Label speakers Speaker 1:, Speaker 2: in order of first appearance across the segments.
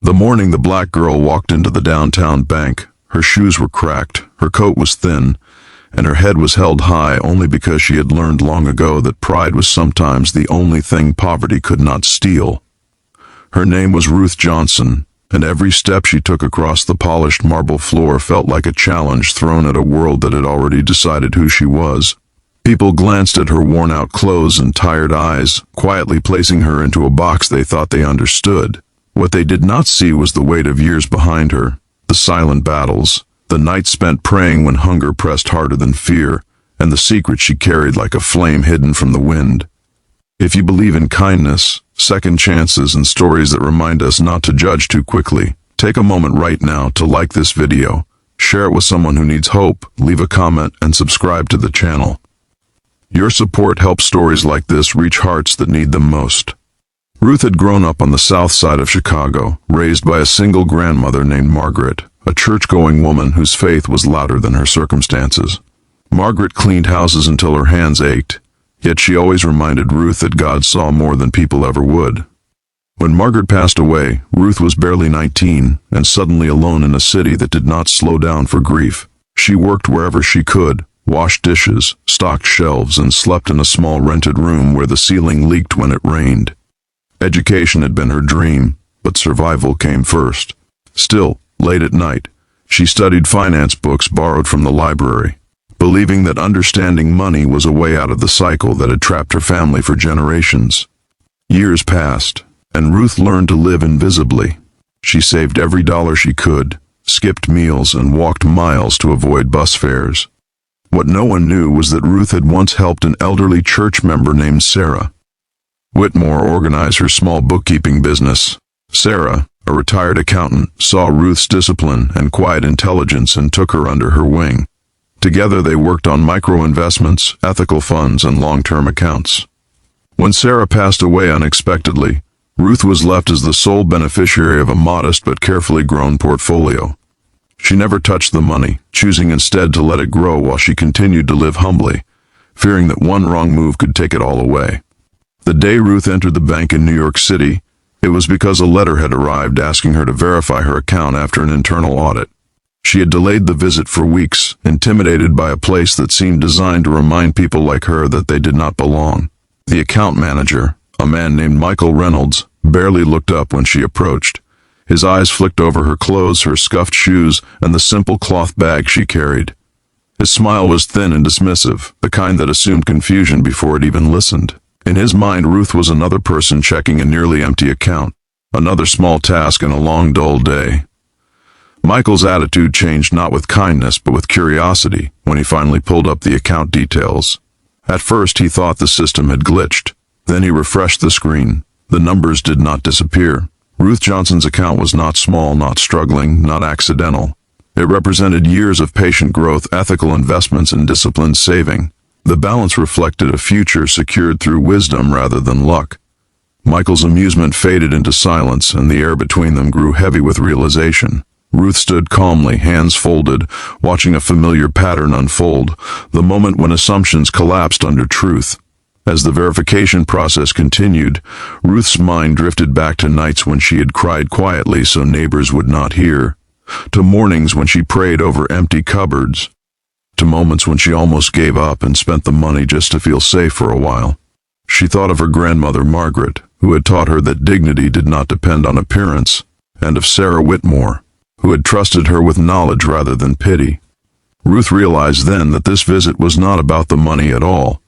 Speaker 1: The morning the black girl walked into the downtown bank, her shoes were cracked, her coat was thin, and her head was held high only because she had learned long ago that pride was sometimes the only thing poverty could not steal. Her name was Ruth Johnson, and every step she took across the polished marble floor felt like a challenge thrown at a world that had already decided who she was. People glanced at her worn-out clothes and tired eyes, quietly placing her into a box they thought they understood. What they did not see was the weight of years behind her, the silent battles, the nights spent praying when hunger pressed harder than fear, and the secret she carried like a flame hidden from the wind. If you believe in kindness, second chances, and stories that remind us not to judge too quickly, take a moment right now to like this video, share it with someone who needs hope, leave a comment, and subscribe to the channel. Your support helps stories like this reach hearts that need them most. Ruth had grown up on the south side of Chicago, raised by a single grandmother named Margaret, a church-going woman whose faith was louder than her circumstances. Margaret cleaned houses until her hands ached, yet she always reminded Ruth that God saw more than people ever would. When Margaret passed away, Ruth was barely 19 and suddenly alone in a city that did not slow down for grief. She worked wherever she could, washed dishes, stocked shelves, and slept in a small rented room where the ceiling leaked when it rained. Education had been her dream, but survival came first. Still, late at night, she studied finance books borrowed from the library, believing that understanding money was a way out of the cycle that had trapped her family for generations. Years passed, and Ruth learned to live invisibly. She saved every dollar she could, skipped meals, and walked miles to avoid bus fares. What no one knew was that Ruth had once helped an elderly church member named Sarah Whitmore organize her small bookkeeping business. Sarah, a retired accountant, saw Ruth's discipline and quiet intelligence and took her under her wing. Together they worked on micro-investments, ethical funds, and long-term accounts. When Sarah passed away unexpectedly, Ruth was left as the sole beneficiary of a modest but carefully grown portfolio. She never touched the money, choosing instead to let it grow while she continued to live humbly, fearing that one wrong move could take it all away. The day Ruth entered the bank in New York City, it was because a letter had arrived asking her to verify her account after an internal audit. She had delayed the visit for weeks, intimidated by a place that seemed designed to remind people like her that they did not belong. The account manager, a man named Michael Reynolds, barely looked up when she approached. His eyes flicked over her clothes, her scuffed shoes, and the simple cloth bag she carried. His smile was thin and dismissive, the kind that assumed confusion before it even listened. In his mind, Ruth was another person checking a nearly empty account, another small task in a long, dull day. Michael's attitude changed not with kindness but with curiosity when he finally pulled up the account details. At first he thought the system had glitched. Then he refreshed the screen. The numbers did not disappear. Ruth Johnson's account was not small, not struggling, not accidental. It represented years of patient growth, ethical investments, and disciplined saving. The balance reflected a future secured through wisdom rather than luck. Michael's amusement faded into silence, and the air between them grew heavy with realization. Ruth stood calmly, hands folded, watching a familiar pattern unfold, the moment when assumptions collapsed under truth. As the verification process continued, Ruth's mind drifted back to nights when she had cried quietly so neighbors would not hear, to mornings when she prayed over empty cupboards, to moments when she almost gave up and spent the money just to feel safe for a while. She thought of her grandmother Margaret, who had taught her that dignity did not depend on appearance, and of Sarah Whitmore, who had trusted her with knowledge rather than pity. Ruth realized then that this visit was not about the money at all.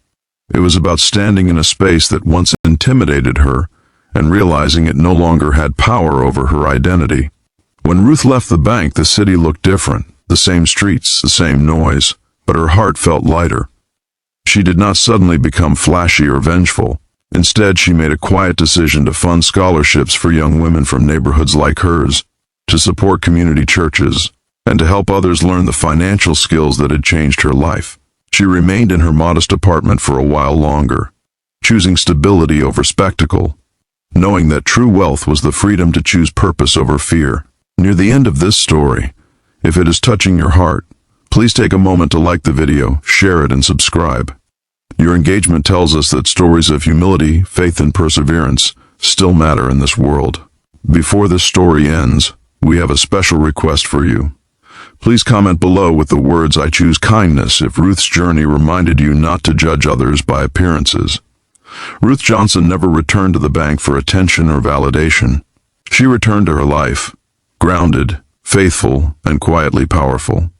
Speaker 1: It was about standing in a space that once intimidated her and realizing it no longer had power over her identity. When Ruth left the bank, the city looked different, the same streets, the same noise, but her heart felt lighter. She did not suddenly become flashy or vengeful. Instead, she made a quiet decision to fund scholarships for young women from neighborhoods like hers, to support community churches, and to help others learn the financial skills that had changed her life. She remained in her modest apartment for a while longer, choosing stability over spectacle, knowing that true wealth was the freedom to choose purpose over fear. Near the end of this story, if it is touching your heart, please take a moment to like the video, share it, and subscribe. Your engagement tells us that stories of humility, faith, and perseverance still matter in this world. Before this story ends, we have a special request for you. Please comment below with the words "I choose kindness" if Ruth's journey reminded you not to judge others by appearances. Ruth Johnson never returned to the bank for attention or validation. She returned to her life, grounded, faithful, and quietly powerful.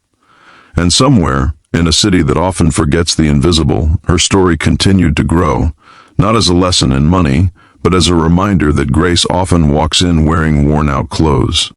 Speaker 1: And somewhere, in a city that often forgets the invisible, her story continued to grow, not as a lesson in money, but as a reminder that grace often walks in wearing worn-out clothes.